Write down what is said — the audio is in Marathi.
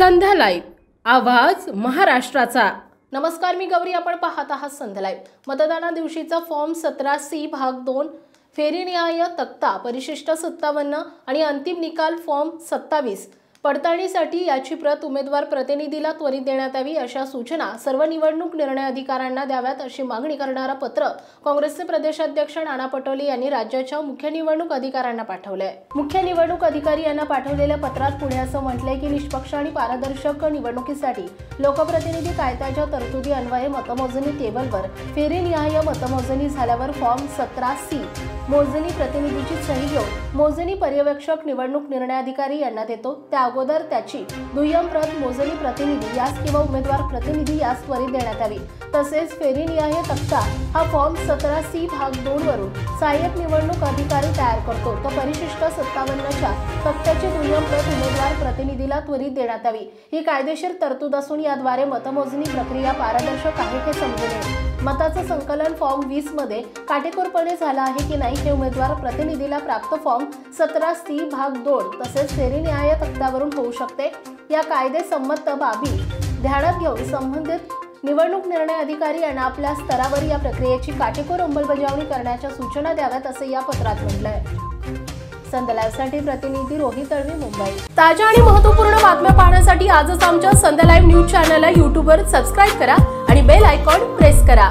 संध्या लाईव्ह आवाज महाराष्ट्राचा। नमस्कार, मी गौरी, आपण पाहत आहात संध्या लाईव्ह। मतदाना दिवशीचा फॉर्म 17C भाग 2 फेरीनिहाय तक्ता परिशिष्ट 57 आणि अंतिम निकाल फॉर्म 27 पडताळणीसाठी याची प्रत उमेदवार प्रतिनिधीला त्वरित देण्यात यावी अशा सूचना सर्व निवडणूक निर्णय अधिकाऱ्यांना द्याव्यात अशी मागणी करणारा पत्र काँग्रेसचे प्रदेशाध्यक्ष नाना पटोले यांनी राज्याच्या मुख्य निवडणूक अधिकाऱ्यांना पाठवले आहे। मुख्य निवडणूक अधिकारी यांना पाठवलेल्या पत्रात पुढे असं म्हटलंय की निष्पक्ष आणि पारदर्शक निवडणुकीसाठी लोकप्रतिनिधी कायद्याच्या तरतुदी अन्वये मतमोजणी टेबलवर फेरीनिहाय मतमोजणी झाल्यावर फॉर्म 17C मोजणी प्रतिनिधीची सही घेऊन मोजणी पर्यवेक्षक निवडणूक निर्णय अधिकारी यांना देतो। त्या अगोदर त्याची दुय्यम प्रत मोजणी प्रतिनिधी यास किंवा उमेदवार प्रतिनिधी यास त्वरित देण्यात यावी। तसेच फेरीनिहाय तक्ता हा फॉर्म 17C भाग 2 वरून सहाय्यक निवडणूक अधिकारी तयार करतो। तो परिशिष्ट 57च्या तक्त्याची दुय्यम प्रत उमेदवार प्रतिनिधीला त्वरित देण्यात यावी। ही कायदेशीर तरतूद असून याद्वारे मतमोजणी प्रक्रिया पारदर्शक आहे हे समजून येईल। मताचं संकलन फॉर्म 20 मध्ये काटेकोरपणे झालं आहे की नाही हे उमेदवार प्रतिनिधीला प्राप्त फॉर्म 17C भाग 2 तसेच फेरीनिहाय तक्त्यावरून होऊ शकते। या कायदेसंमत बाबी ध्यानात घेऊन संबंधित निवडणूक निर्णय अधिकारी यांना आपल्या स्तरावर या प्रक्रियेची काटेकोर अंमलबजावणी करण्याच्या सूचना द्याव्यात असे या पत्रात म्हटलंय। संध्या लाईव्हसाठी प्रतिनिधी रोहित तळवी, मुंबई। ताज्या आणि महत्त्वपूर्ण बातम्या पाहण्यासाठी आजच आमच्या संध्या लाईव्ह न्यूज चॅनलला YouTube वर सबस्क्राइब करा आणि बेल आयकॉन प्रेस करा।